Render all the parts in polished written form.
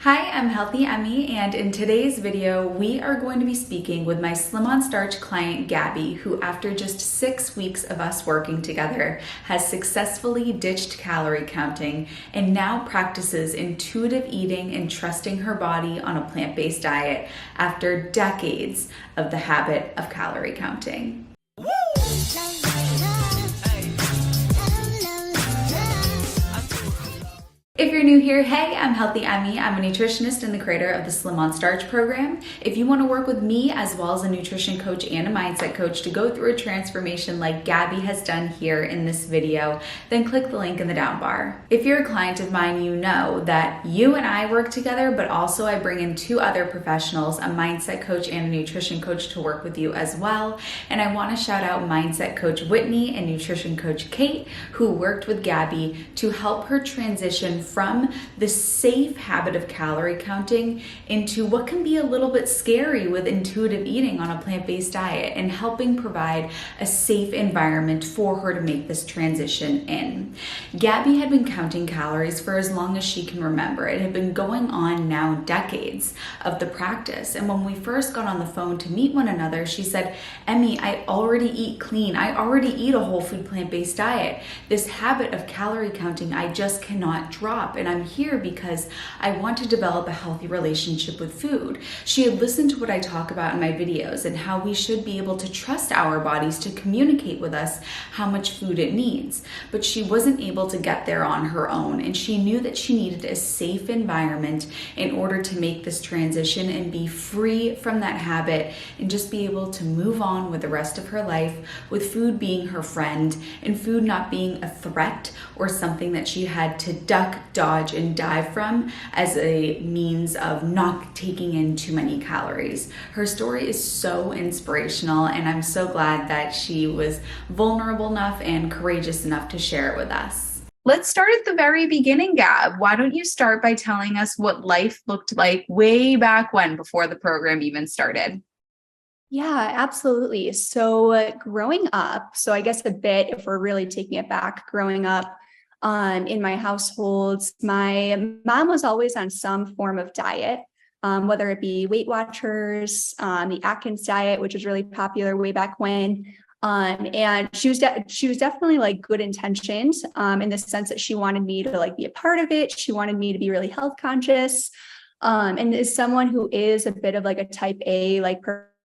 Hi, I'm Healthy Emmie, and in today's video, we are going to be speaking with my Slim on Starch client, Gabby, who after just 6 weeks of us working together, has successfully ditched calorie counting and now practices intuitive eating and trusting her body on a plant-based diet after decades of the habit of calorie counting. If you're new here, hey, I'm Healthy Emmie. I'm a nutritionist and the creator of the Slim on Starch program. If you want to work with me as well as a nutrition coach and a mindset coach to go through a transformation like Gabby has done here in this video, then click the link in the down bar. If you're a client of mine, you know that you and I work together, but also I bring in 2 other professionals, a mindset coach and a nutrition coach, to work with you as well. And I want to shout out mindset coach Whitney and nutrition coach Kate, who worked with Gabby to help her transition from the safe habit of calorie counting into what can be a little bit scary with intuitive eating on a plant-based diet, and helping provide a safe environment for her to make this transition in. Gabby had been counting calories for as long as she can remember. It had been going on now decades of the practice. And when we first got on the phone to meet one another, she said, "Emmie, I already eat clean. I already eat a whole food plant-based diet. This habit of calorie counting, I just cannot drop. And I'm here because I want to develop a healthy relationship with food." She had listened to what I talk about in my videos and how we should be able to trust our bodies to communicate with us how much food it needs. But she wasn't able to get there on her own, and she knew that she needed a safe environment in order to make this transition and be free from that habit and just be able to move on with the rest of her life, with food being her friend and food not being a threat or something that she had to duck, dodge, and dive from as a means of not taking in too many calories. Her story is so inspirational, and I'm so glad that she was vulnerable enough and courageous enough to share it with us. Let's start at the very beginning, Gab. Why don't you start by telling us what life looked like way back when, before the program even started? Yeah, absolutely. So growing up, so I guess a bit, if we're really taking it back, growing up in my household, my mom was always on some form of diet, whether it be Weight Watchers, the Atkins diet, which was really popular way back when. And she was definitely like good intentioned, in the sense that she wanted me to like be a part of it. She wanted me to be really health conscious. And as someone who is a bit of like a type A, like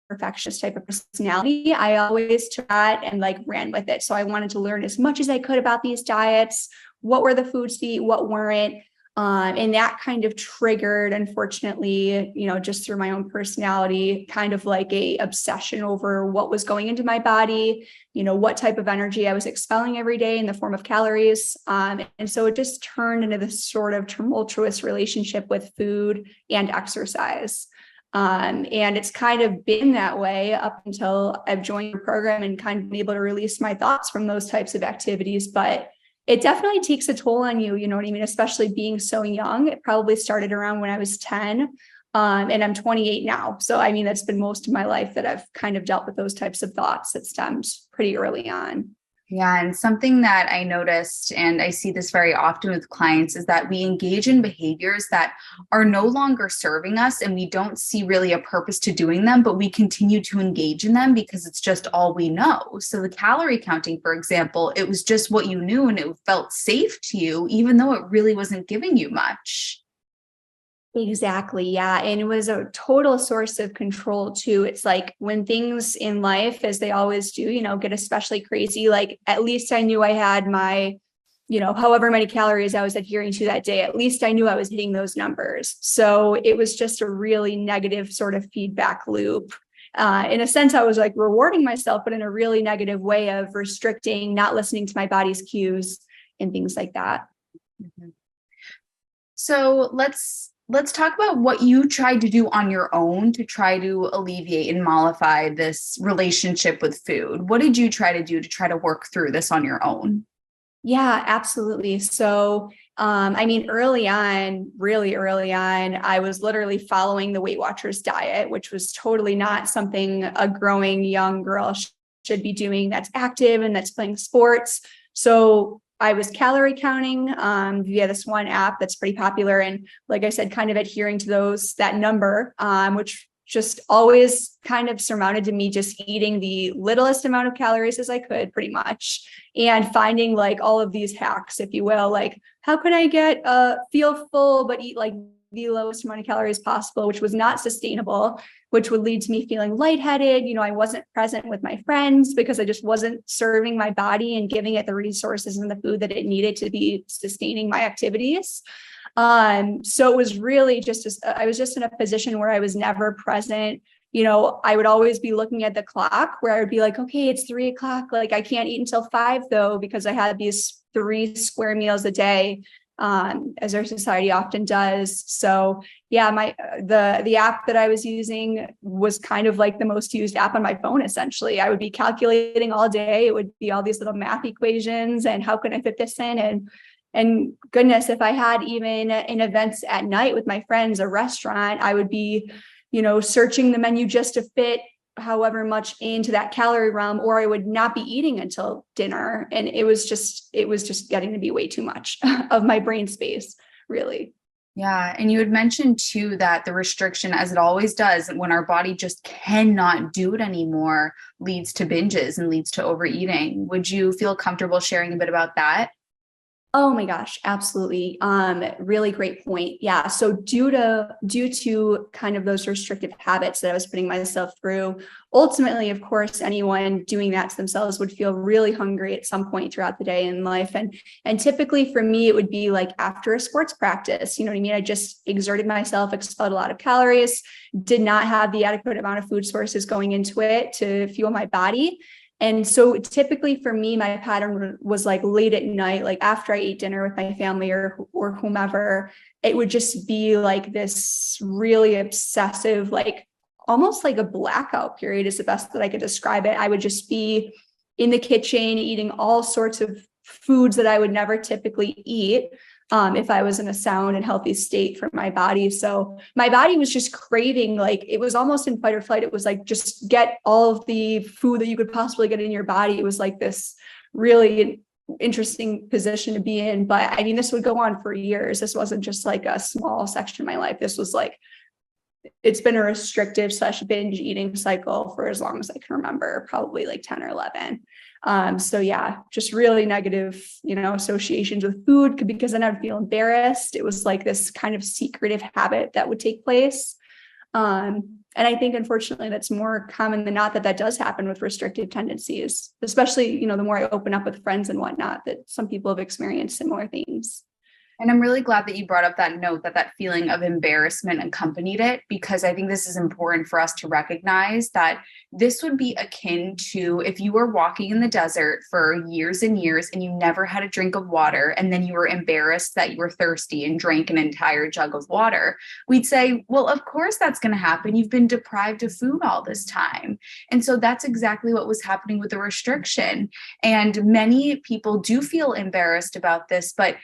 perfectionist type of personality, I always took that and like ran with it. So I wanted to learn as much as I could about these diets, what were the foods to eat, what weren't. And that kind of triggered, unfortunately, just through my own personality, kind of like a obsession over what was going into my body, what type of energy I was expelling every day in the form of calories. And so it just turned into this sort of tumultuous relationship with food and exercise. And it's kind of been that way up until I've joined the program and kind of been able to release my thoughts from those types of activities. But it definitely takes a toll on you, you know what I mean? Especially being so young. It probably started around when I was 10, and I'm 28 now. So, I mean, that's been most of my life that I've kind of dealt with those types of thoughts that stemmed pretty early on. Yeah, and something that I noticed, and I see this very often with clients, is that we engage in behaviors that are no longer serving us, and we don't see really a purpose to doing them, but we continue to engage in them because it's just all we know. So the calorie counting, for example, it was just what you knew and it felt safe to you, even though it really wasn't giving you much. Exactly. Yeah. And it was a total source of control too. It's like when things in life, as they always do, get especially crazy, like at least I knew I had my, however many calories I was adhering to that day, at least I knew I was hitting those numbers. So it was just a really negative sort of feedback loop. In a sense, I was like rewarding myself, but in a really negative way of restricting, not listening to my body's cues and things like that. Mhm. So let's talk about what you tried to do on your own to try to alleviate and mollify this relationship with food. What did you try to do to try to work through this on your own? Yeah, absolutely. So, I mean, early on, really early on, I was literally following the Weight Watchers diet, which was totally not something a growing young girl should be doing that's active and that's playing sports. So I was calorie counting via this one app that's pretty popular. And like I said, kind of adhering to that number, which just always kind of surmounted to me just eating the littlest amount of calories as I could, pretty much, and finding like all of these hacks, if you will, like how can I get feel full but eat like the lowest amount of calories possible, which was not sustainable, which would lead to me feeling lightheaded. I wasn't present with my friends because I just wasn't serving my body and giving it the resources and the food that it needed to be sustaining my activities. So it was really I was just in a position where I was never present. I would always be looking at the clock where I would be like, okay, it's 3:00. Like I can't eat until 5 though, because I had these 3 square meals a day, as our society often does. So yeah, the app that I was using was kind of like the most used app on my phone. Essentially, I would be calculating all day. It would be all these little math equations and how can I fit this in? And goodness, if I had even in events at night with my friends, a restaurant, I would be, searching the menu just to fit however much into that calorie realm, or I would not be eating until dinner. And it was just getting to be way too much of my brain space, really. Yeah. And you had mentioned too that the restriction, as it always does, when our body just cannot do it anymore, leads to binges and leads to overeating. Would you feel comfortable sharing a bit about that? Oh my gosh, absolutely. Really great point. Yeah. So due to kind of those restrictive habits that I was putting myself through, ultimately, of course, anyone doing that to themselves would feel really hungry at some point throughout the day in life. And typically for me, it would be like after a sports practice, you know what I mean? I just exerted myself, expelled a lot of calories, did not have the adequate amount of food sources going into it to fuel my body. And so typically for me, my pattern was like late at night, like after I ate dinner with my family or whomever, it would just be like this really obsessive, like almost like a blackout period is the best that I could describe it. I would just be in the kitchen eating all sorts of foods that I would never typically eat. If I was in a sound and healthy state for my body. So my body was just craving, like it was almost in fight or flight. It was like, just get all of the food that you could possibly get in your body. It was like this really interesting position to be in. But I mean, this would go on for years. This wasn't just like a small section of my life. This was like, it's been a restrictive / binge eating cycle for as long as I can remember, probably like 10 or 11. So yeah, just really negative, associations with food because then I'd feel embarrassed. It was like this kind of secretive habit that would take place. And I think, unfortunately, that's more common than not that does happen with restrictive tendencies, especially, the more I open up with friends and whatnot, that some people have experienced similar things. And I'm really glad that you brought up that note that feeling of embarrassment accompanied it, because I think this is important for us to recognize that this would be akin to if you were walking in the desert for years and years and you never had a drink of water, and then you were embarrassed that you were thirsty and drank an entire jug of water. We'd say, well, of course that's going to happen. You've been deprived of food all this time. And so that's exactly what was happening with the restriction. And many people do feel embarrassed about this, but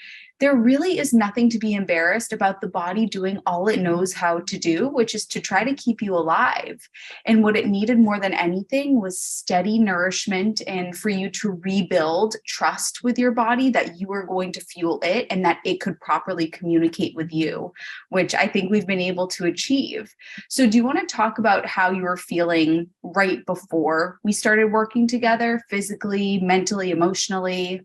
there really is nothing to be embarrassed about the body doing all it knows how to do, which is to try to keep you alive. And what it needed more than anything was steady nourishment and for you to rebuild trust with your body that you were going to fuel it and that it could properly communicate with you, which I think we've been able to achieve. So do you want to talk about how you were feeling right before we started working together, physically, mentally, emotionally?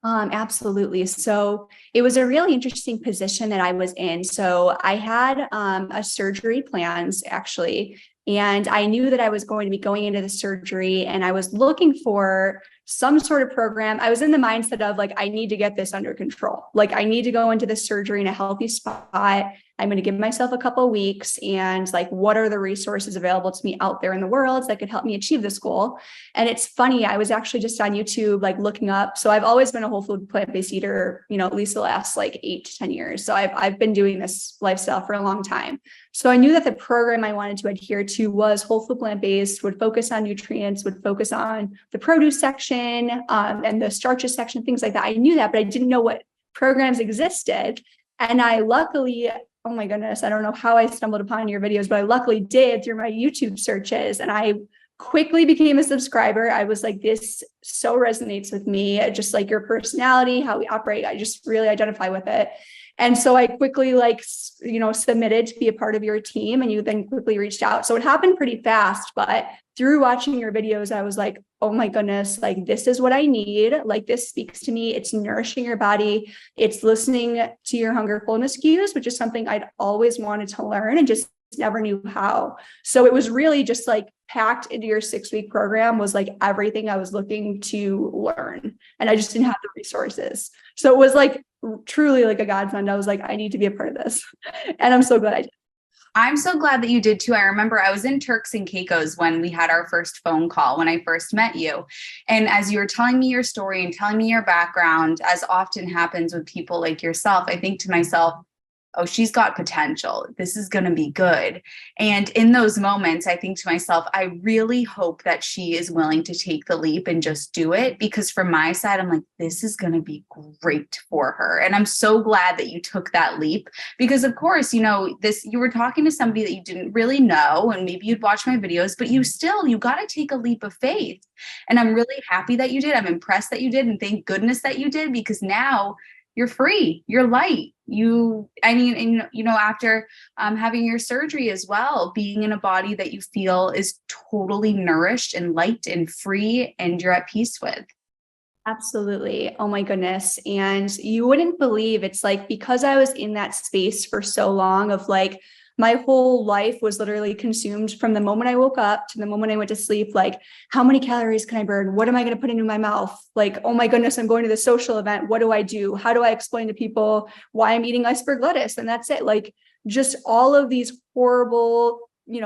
Absolutely. So it was a really interesting position that I was in. So I had a surgery plans actually, and I knew that I was going to be going into the surgery, and I was looking for some sort of program. I was in the mindset of like, I need to get this under control. Like I need to go into the surgery in a healthy spot. I'm going to give myself a couple of weeks, and like, what are the resources available to me out there in the world that could help me achieve this goal? And it's funny, I was actually just on YouTube, like looking up. So I've always been a whole food plant-based eater, at least the last like 8 to 10 years. So I've been doing this lifestyle for a long time. So I knew that the program I wanted to adhere to was whole food plant-based, would focus on nutrients, would focus on the produce section, and the starches section, things like that. I knew that, but I didn't know what programs existed. And I luckily, oh my goodness, I don't know how I stumbled upon your videos, but I luckily did through my YouTube searches. And I quickly became a subscriber. I was like, this so resonates with me, just like your personality, how we operate. I just really identify with it. And so I quickly submitted to be a part of your team, and you then quickly reached out. So it happened pretty fast, but through watching your videos, I was like, oh my goodness, like this is what I need. Like this speaks to me. It's nourishing your body. It's listening to your hunger fullness cues, which is something I'd always wanted to learn and just never knew how. So it was really just like packed into your 6-week program was like everything I was looking to learn. And I just didn't have the resources. So it was like truly like a godsend. I was like, I need to be a part of this. And I'm so glad I did. I'm so glad that you did too. I remember I was in Turks and Caicos when we had our first phone call when I first met you. And as you were telling me your story and telling me your background, as often happens with people like yourself, I think to myself, oh, she's got potential. This is going to be good. And in those moments, I think to myself, I really hope that she is willing to take the leap and just do it, because from my side, I'm like, this is going to be great for her. And I'm so glad that you took that leap, because of course, you were talking to somebody that you didn't really know, and maybe you'd watch my videos, but you got to take a leap of faith. And I'm really happy that you did. I'm impressed that you did. And thank goodness that you did, because now you're free, you're light. After having your surgery as well, being in a body that you feel is totally nourished and light and free, and you're at peace with. Absolutely. Oh my goodness. And you wouldn't believe, it's like, because I was in that space for so long of like, my whole life was literally consumed from the moment I woke up to the moment I went to sleep. Like, how many calories can I burn? What am I going to put into my mouth? Like, oh my goodness, I'm going to this social event. What do I do? How do I explain to people why I'm eating iceberg lettuce? And that's it. Like, just all of these horrible,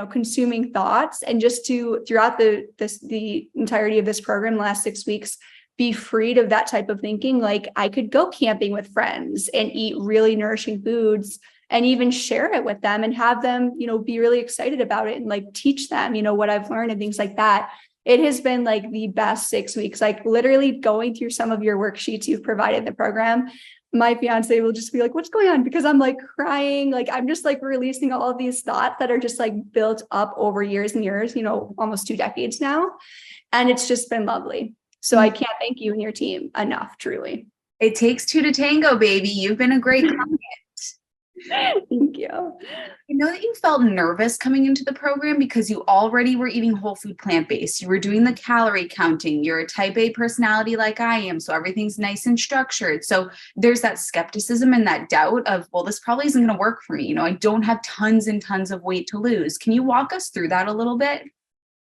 consuming thoughts. And just to, throughout the entirety of this program, the last 6 weeks, be freed of that type of thinking. Like, I could go camping with friends and eat really nourishing foods and even share it with them and have them, be really excited about it and like teach them, what I've learned and things like that. It has been like the best 6 weeks, like literally going through some of your worksheets you've provided in the program. My fiance will just be like, what's going on? Because I'm like crying. Like, I'm just like releasing all of these thoughts that are just like built up over years and years, almost 2 decades now. And it's just been lovely. So I can't thank you and your team enough, truly. It takes 2 to tango, baby. You've been a great client. Thank you. I know that you felt nervous coming into the program because you already were eating whole food plant-based. You were doing the calorie counting. You're a type A personality like I am, so everything's nice and structured. So there's that skepticism and that doubt of, well, this probably isn't going to work for me. I don't have tons and tons of weight to lose. Can you walk us through that a little bit?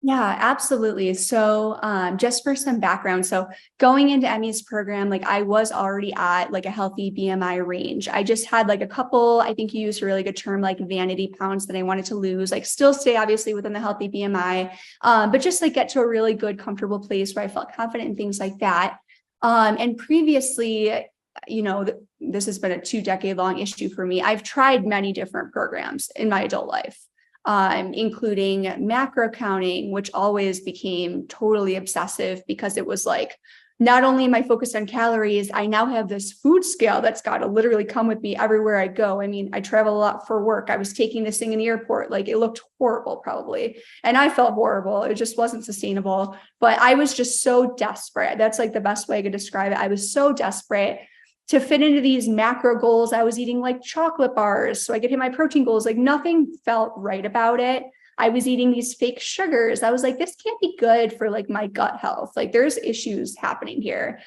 Yeah, absolutely. So just for some background, so going into Emmie's program, like I was already at like a healthy BMI range. I just had like a couple, I think you used a really good term, like vanity pounds that I wanted to lose, like still stay obviously within the healthy BMI, but just like get to a really good, comfortable place where I felt confident and things like that. And previously, this has been a 2-decade-long issue for me. I've tried many different programs in my adult life. Including macro counting, which always became totally obsessive because it was like, not only am I focused on calories, I now have this food scale that's got to literally come with me everywhere I go. I mean, I travel a lot for work. I was taking this thing in the airport. Like, it looked horrible probably. And I felt horrible. It just wasn't sustainable, but I was just so desperate. That's like the best way I could describe it. I was so desperate to fit into these macro goals. I was eating like chocolate bars so I could hit my protein goals. Like, nothing felt right about it. I was eating these fake sugars. I was like, this can't be good for like my gut health. Like, there's issues happening here.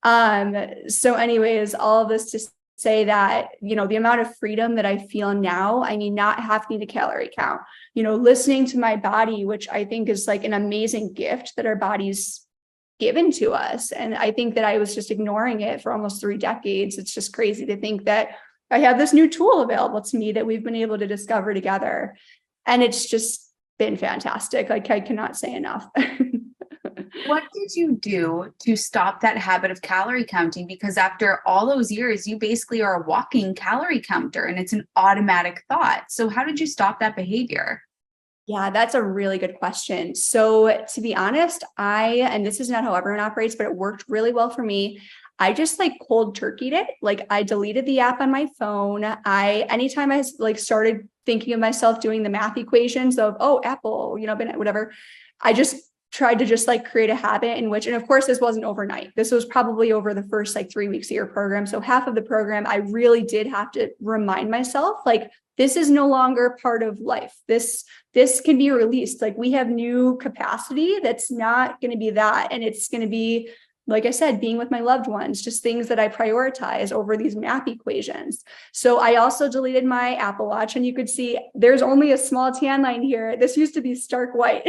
So anyways, all of this to say that, the amount of freedom that I feel now, I mean, not having to calorie count, listening to my body, which I think is like an amazing gift that our bodies given to us. And I think that I was just ignoring it for almost 3 decades. It's just crazy to think that I have this new tool available to me that we've been able to discover together. And it's just been fantastic. Like, I cannot say enough. What did you do to stop that habit of calorie counting? Because after all those years, you basically are a walking calorie counter and it's an automatic thought. So how did you stop that behavior? Yeah, that's a really good question. So to be honest, and this is not how everyone operates, but it worked really well for me. I just like cold turkeyed it. Like, I deleted the app on my phone. Anytime I like started thinking of myself doing the math equations of, oh, Apple, whatever, I just tried to just like create a habit in which, and of course this wasn't overnight. This was probably over the first like 3 weeks of your program. So half of the program, I really did have to remind myself, like, this is no longer part of life. This can be released. Like, we have new capacity that's not going to be that. And it's going to be, like I said, being with my loved ones, just things that I prioritize over these math equations. So I also deleted my Apple Watch, and you could see there's only a small tan line here. This used to be stark white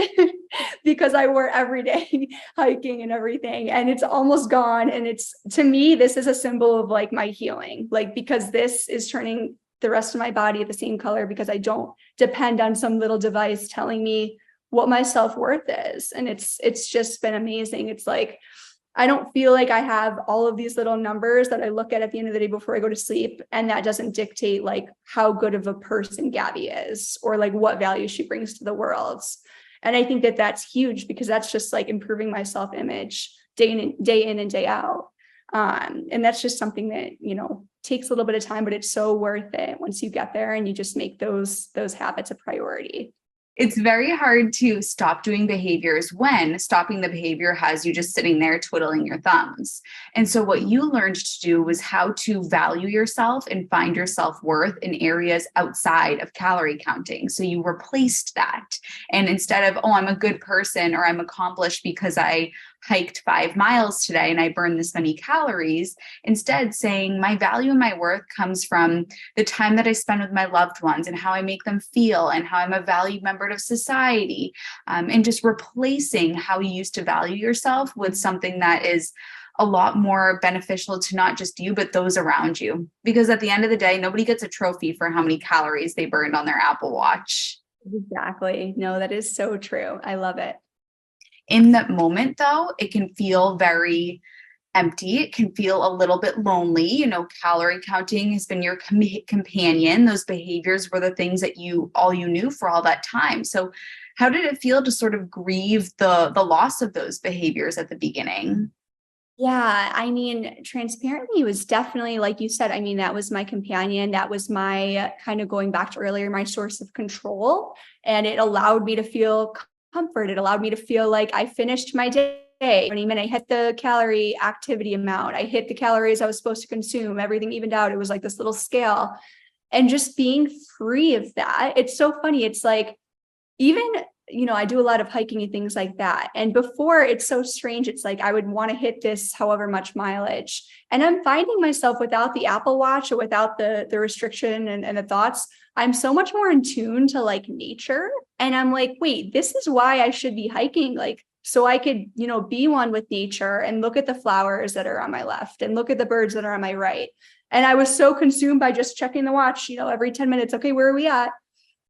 because I wore every day hiking and everything, and it's almost gone. And it's, to me, this is a symbol of like my healing, like, because this is turning the rest of my body the same color, because I don't depend on some little device telling me what my self-worth is. And it's just been amazing. It's like, I don't feel like I have all of these little numbers that I look at the end of the day before I go to sleep, and that doesn't dictate like how good of a person Gabby is, or like what value she brings to the world. And I think that that's huge, because that's just like improving my self-image day in and day out. And that's just something that, you know, takes a little bit of time, but it's so worth it once you get there and you just make those habits a priority. It's very hard to stop doing behaviors when stopping the behavior has you just sitting there twiddling your thumbs. And so what you learned to do was how to value yourself and find your self-worth in areas outside of calorie counting. So you replaced that. And instead of, oh, I'm a good person, or I'm accomplished because I hiked 5 miles today and I burned this many calories, instead saying my value and my worth comes from the time that I spend with my loved ones and how I make them feel and how I'm a valued member of society, and just replacing how you used to value yourself with something that is a lot more beneficial to not just you, but those around you. Because at the end of the day, nobody gets a trophy for how many calories they burned on their Apple Watch. Exactly. No, that is so true. I love it. In that moment, though, it can feel very empty. It can feel a little bit lonely. You know, calorie counting has been your companion. Those behaviors were the things that you knew for all that time. So how did it feel to sort of grieve the loss of those behaviors at the beginning? Yeah, I mean, transparently was definitely, like you said, I mean, that was my companion. That was my kind of, going back to earlier, my source of control. And it allowed me to feel comfort. It allowed me to feel like I finished my day. When I hit the calorie activity amount, I hit the calories I was supposed to consume, everything evened out. It was like this little scale. And just being free of that. It's so funny. It's like, even, you know, I do a lot of hiking and things like that. And before, it's so strange. It's like, I would want to hit this however much mileage. And I'm finding myself, without the Apple Watch or without the restriction and the thoughts, I'm so much more in tune to like nature. And I'm like, wait, this is why I should be hiking. Like, so I could, you know, be one with nature and look at the flowers that are on my left and look at the birds that are on my right. And I was so consumed by just checking the watch, you know, every 10 minutes. Okay, where are we at?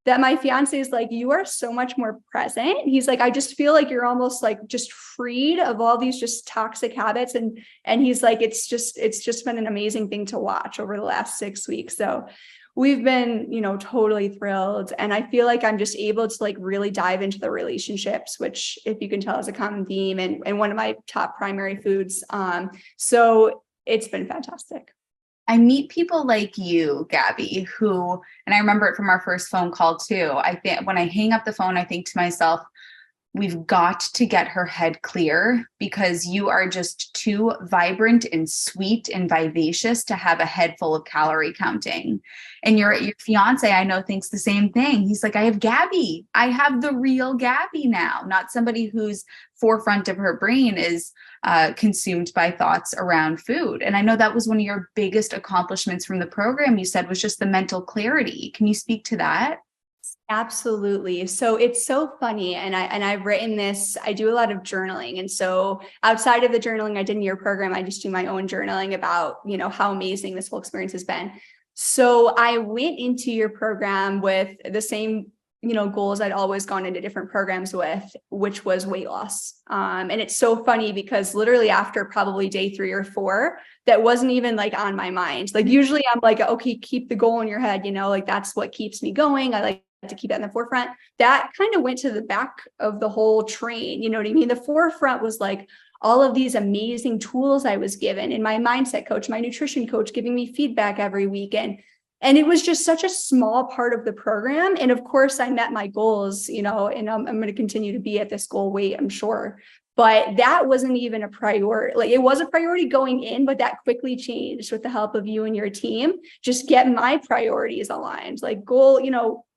That my fiance is like, you are so much more present. He's like, I just feel like you're almost like just freed of all these just toxic habits. And he's like, it's just been an amazing thing to watch over the last 6 weeks. So we've been, you know, totally thrilled. And I feel like I'm just able to like really dive into the relationships, which, if you can tell, is a common theme and one of my top primary foods. So it's been fantastic. I meet people like you, Gabby, who, and I remember it from our first phone call too. I think when I hang up the phone, I think to myself, we've got to get her head clear, because you are just too vibrant and sweet and vivacious to have a head full of calorie counting. And your fiance, I know, thinks the same thing. He's like, I have Gabby. I have the real Gabby now, not somebody whose forefront of her brain is consumed by thoughts around food. And I know that was one of your biggest accomplishments from the program, you said, was just the mental clarity. Can you speak to that? Absolutely. So it's so funny. And I've written this, I do a lot of journaling. And so outside of the journaling I did in your program, I just do my own journaling about, you know, how amazing this whole experience has been. So I went into your program with the same, you know, goals I'd always gone into different programs with, which was weight loss. And it's so funny because literally after probably day 3 or 4, that wasn't even like on my mind. Like usually I'm like, okay, keep the goal in your head, you know, like that's what keeps me going. I like to keep that in the forefront. That kind of went to the back of the whole train. You know what I mean? The forefront was like all of these amazing tools I was given, and my mindset coach, my nutrition coach, giving me feedback every week. And And it was just such a small part of the program. And of course, I met my goals, and I'm going to continue to be at this goal weight, I'm sure. But that wasn't even a priority. Like, it was a priority going in, but that quickly changed with the help of you and your team. Just get my priorities aligned. Like, goal,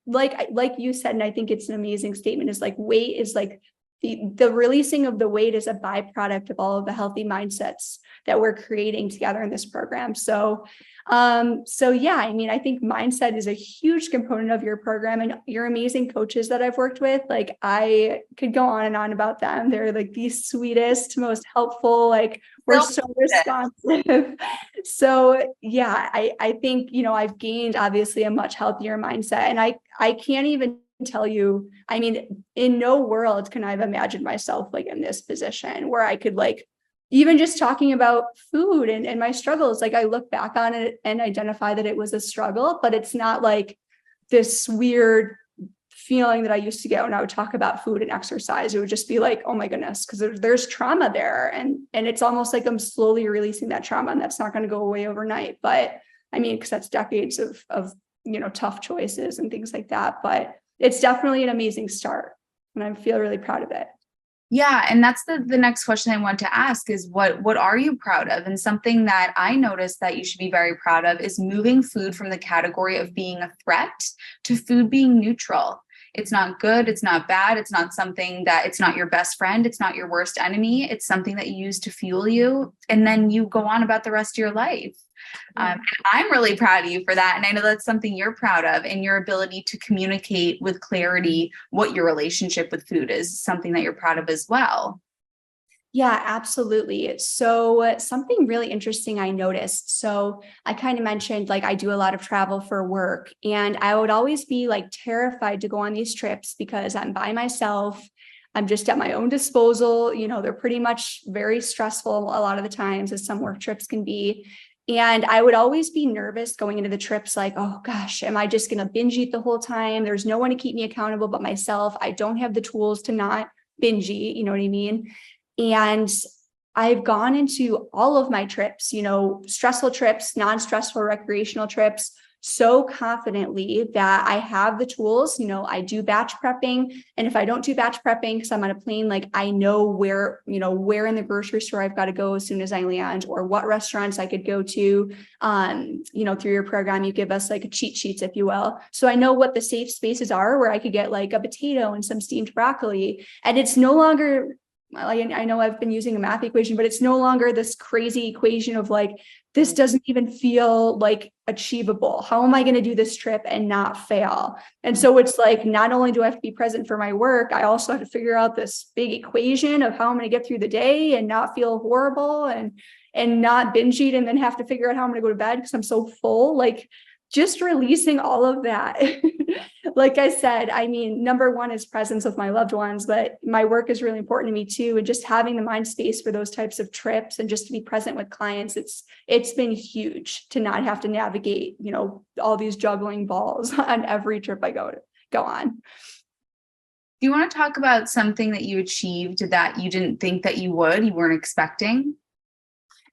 like you said, and I think it's an amazing statement, is like weight is like the releasing of the weight is a byproduct of all of the healthy mindsets that we're creating together in this program. So yeah, I mean, I think mindset is a huge component of your program, and your amazing coaches that I've worked with. Like, I could go on and on about them. They're like the sweetest, most helpful, like, we're so responsive. So yeah, I think, I've gained obviously a much healthier mindset, and I can't even tell you, I mean, in no world can I have imagined myself like in this position where I could, like, even just talking about food and my struggles, like, I look back on it and identify that it was a struggle, but it's not like this weird feeling that I used to get when I would talk about food and exercise. It would just be like, oh my goodness, because there's trauma there. And it's almost like I'm slowly releasing that trauma, and that's not going to go away overnight. But I mean, because that's decades of tough choices and things like that. But it's definitely an amazing start, and I feel really proud of it. Yeah. And that's the next question I want to ask is what are you proud of? And something that I noticed that you should be very proud of is moving food from the category of being a threat to food being neutral. It's not good. It's not bad. It's not something that it's not your best friend. It's not your worst enemy. It's something that you use to fuel you. And then you go on about the rest of your life. And I'm really proud of you for that. And I know that's something you're proud of, and your ability to communicate with clarity what your relationship with food is something that you're proud of as well. Yeah, absolutely. So something really interesting I noticed. So I kind of mentioned, like, I do a lot of travel for work, and I would always be like terrified to go on these trips because I'm by myself. I'm just at my own disposal. They're pretty much very stressful a lot of the times, as some work trips can be. And I would always be nervous going into the trips, like, oh gosh, am I just going to binge eat the whole time? There's no one to keep me accountable but myself. I don't have the tools to not binge eat, you know what I mean? And I've gone into all of my trips, stressful trips, non-stressful recreational trips, so confidently that I have the tools. I do batch prepping. And if I don't do batch prepping because I'm on a plane, like, I know where in the grocery store I've got to go as soon as I land, or what restaurants I could go to. Through your program, you give us like a cheat sheets, if you will. So I know what the safe spaces are where I could get like a potato and some steamed broccoli. And it's no longer, like, I know I've been using a math equation, but it's no longer this crazy equation of like, this doesn't even feel like achievable. How am I going to do this trip and not fail? And so it's like, not only do I have to be present for my work, I also have to figure out this big equation of how I'm going to get through the day and not feel horrible and not binge eat, and then have to figure out how I'm going to go to bed because I'm so full. Like, just releasing all of that. Like I said, I mean, number one is presence with my loved ones, but my work is really important to me too. And just having the mind space for those types of trips and just to be present with clients, it's been huge to not have to navigate, all these juggling balls on every trip I go on. Do you want to talk about something that you achieved that you didn't think that you weren't expecting?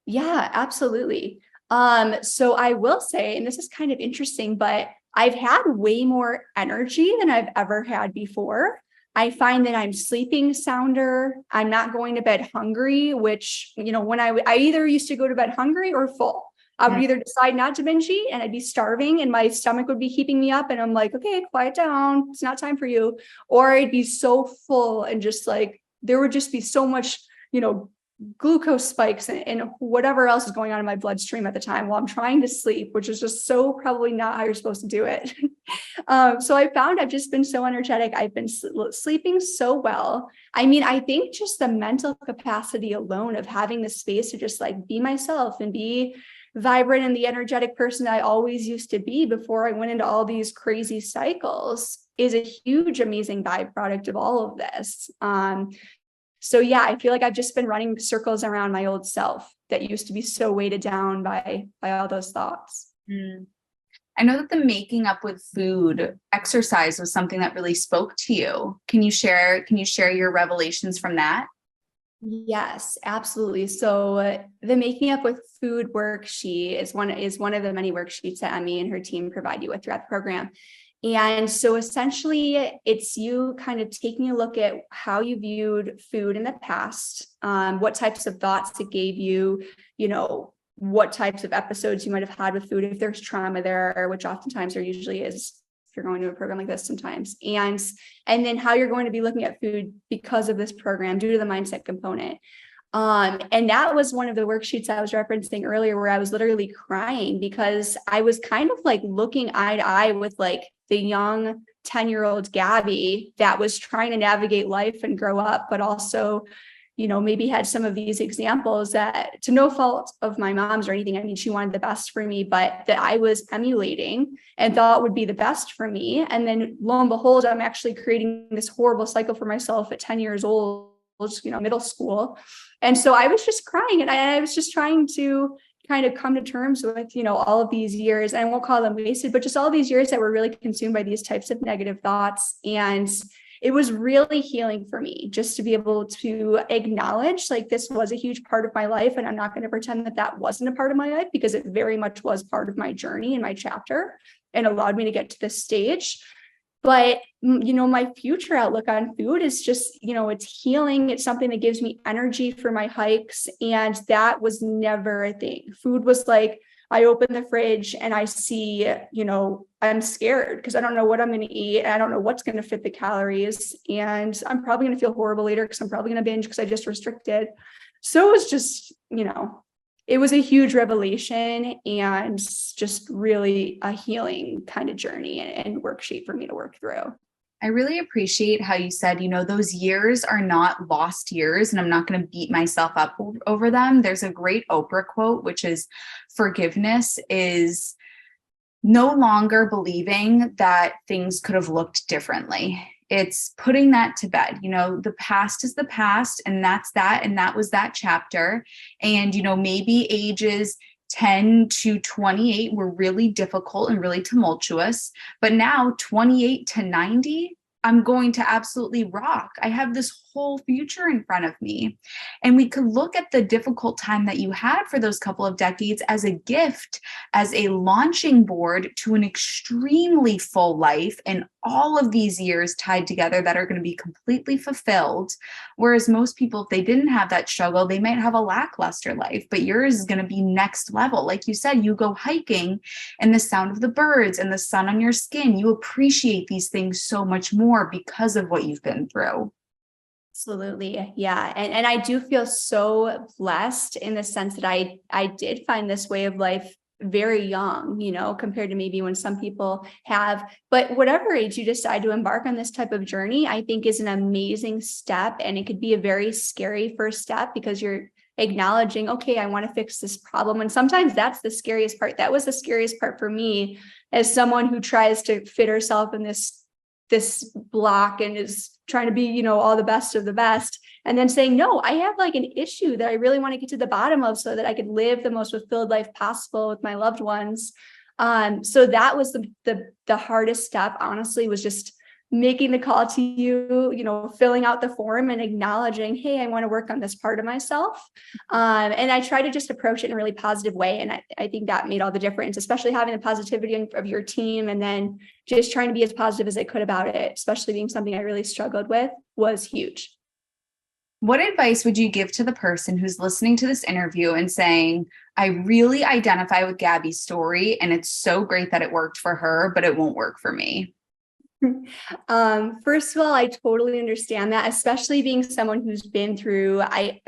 Yeah, absolutely. So I will say, and this is kind of interesting, but I've had way more energy than I've ever had before. I find that I'm sleeping sounder. I'm not going to bed hungry, which, when I either used to go to bed hungry or full. I would either decide not to binge eat and I'd be starving and my stomach would be keeping me up. And I'm like, okay, quiet down. It's not time for you. Or I'd be so full and just like, there would just be so much, glucose spikes and whatever else is going on in my bloodstream at the time while I'm trying to sleep, which is just so probably not how you're supposed to do it. So I found I've just been so energetic. I've been sleeping so well. I mean, I think just the mental capacity alone of having the space to just like be myself and be vibrant and the energetic person I always used to be before I went into all these crazy cycles is a huge, amazing byproduct of all of this. So yeah, I feel like I've just been running circles around my old self that used to be so weighted down by all those thoughts. I know that the making up with food exercise was something that really spoke to you. Can you share your revelations from that? Yes, absolutely. So the Making Up with Food worksheet is one of the many worksheets that Emmie and her team provide you with throughout the program. And so essentially, it's you kind of taking a look at how you viewed food in the past, what types of thoughts it gave you, what types of episodes you might have had with food, if there's trauma there, which oftentimes there usually is if you're going to a program like this sometimes. And then how you're going to be looking at food because of this program due to the mindset component. And that was one of the worksheets I was referencing earlier where I was literally crying because I was kind of like looking eye to eye with like the young 10-year-old Gabby that was trying to navigate life and grow up, but also, maybe had some of these examples that, to no fault of my mom's or anything, I mean, she wanted the best for me, but that I was emulating and thought would be the best for me. And then lo and behold, I'm actually creating this horrible cycle for myself at 10 years old, middle school. And so I was just crying and I was just trying to kind of come to terms with, all of these years, and I won't call them wasted, but just all these years that were really consumed by these types of negative thoughts. And it was really healing for me just to be able to acknowledge like this was a huge part of my life. And I'm not going to pretend that that wasn't a part of my life because it very much was part of my journey and my chapter and allowed me to get to this stage. But, my future outlook on food is just, it's healing. It's something that gives me energy for my hikes. And that was never a thing. Food was like, I open the fridge and I see, I'm scared because I don't know what I'm going to eat. And I don't know what's going to fit the calories. And I'm probably going to feel horrible later because I'm probably going to binge because I just restricted. So it was just, it was a huge revelation and just really a healing kind of journey and worksheet for me to work through. I really appreciate how you said, those years are not lost years and I'm not going to beat myself up over them. There's a great Oprah quote, which is forgiveness is no longer believing that things could have looked differently. It's putting that to bed. The past is the past and that's that. And that was that chapter. And, maybe ages 10 to 28 were really difficult and really tumultuous, but now 28 to 90, I'm going to absolutely rock. I have this whole future in front of me. And we could look at the difficult time that you had for those couple of decades as a gift, as a launching board to an extremely full life and all of these years tied together that are going to be completely fulfilled. Whereas most people, if they didn't have that struggle, they might have a lackluster life, but yours is going to be next level. Like you said, you go hiking and the sound of the birds and the sun on your skin, you appreciate these things so much more because of what you've been through. Absolutely. Yeah. And I do feel so blessed in the sense that I did find this way of life very young, compared to maybe when some people have, but whatever age you decide to embark on this type of journey, I think is an amazing step. And it could be a very scary first step because you're acknowledging, okay, I want to fix this problem. And sometimes that's the scariest part. That was the scariest part for me as someone who tries to fit herself in this block and is trying to be, all the best of the best. And then saying, no, I have like an issue that I really want to get to the bottom of so that I could live the most fulfilled life possible with my loved ones. So that was the hardest step, honestly, was just making the call to you, filling out the form and acknowledging, hey, I want to work on this part of myself. And I try to just approach it in a really positive way. And I think that made all the difference, especially having the positivity of your team and then just trying to be as positive as I could about it, especially being something I really struggled with, was huge. What advice would you give to the person who's listening to this interview and saying, I really identify with Gabby's story and it's so great that it worked for her, but it won't work for me? First of all, I totally understand that, especially being someone who's been through, I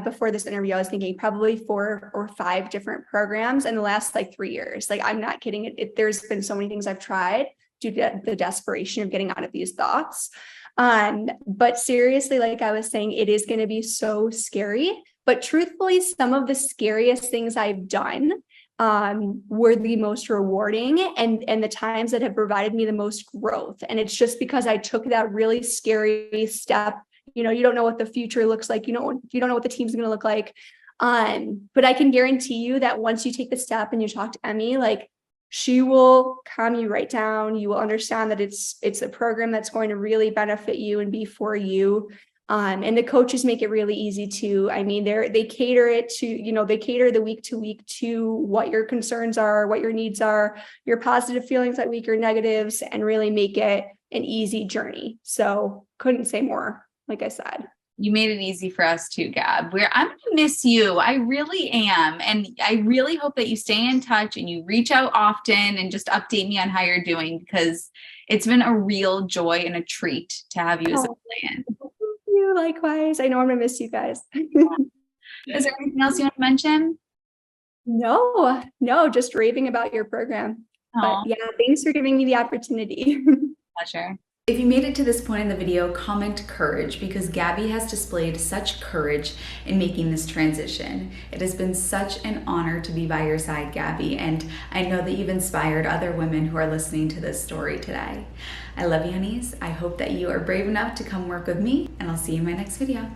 before this interview, I was thinking probably 4 or 5 different programs in the last like 3 years. Like, I'm not kidding. There's been so many things I've tried due to the desperation of getting out of these thoughts. But seriously, like I was saying, it is going to be so scary, but truthfully, some of the scariest things I've done were the most rewarding and the times that have provided me the most growth. And it's just because I took that really scary step. You don't know what the future looks like. You don't know what the team's going to look like. But I can guarantee you that once you take the step and you talk to Emmie, like, she will calm you right down. You will understand that it's a program that's going to really benefit you and be for you. And the coaches make it really easy too. I mean, they cater it to, they cater the week to week to what your concerns are, what your needs are, your positive feelings that week, your negatives, and really make it an easy journey. So couldn't say more, like I said. You made it easy for us too, Gab. I'm going to miss you. I really am. And I really hope that you stay in touch and you reach out often and just update me on how you're doing, because it's been a real joy and a treat to have you as a client. Thank you. Likewise. I know I'm going to miss you guys. Is there anything else you want to mention? No, just raving about your program. But yeah, thanks for giving me the opportunity. Pleasure. If you made it to this point in the video, comment courage, because Gabby has displayed such courage in making this transition. It has been such an honor to be by your side, Gabby, and I know that you've inspired other women who are listening to this story today. I love you, honeys. I hope that you are brave enough to come work with me, and I'll see you in my next video.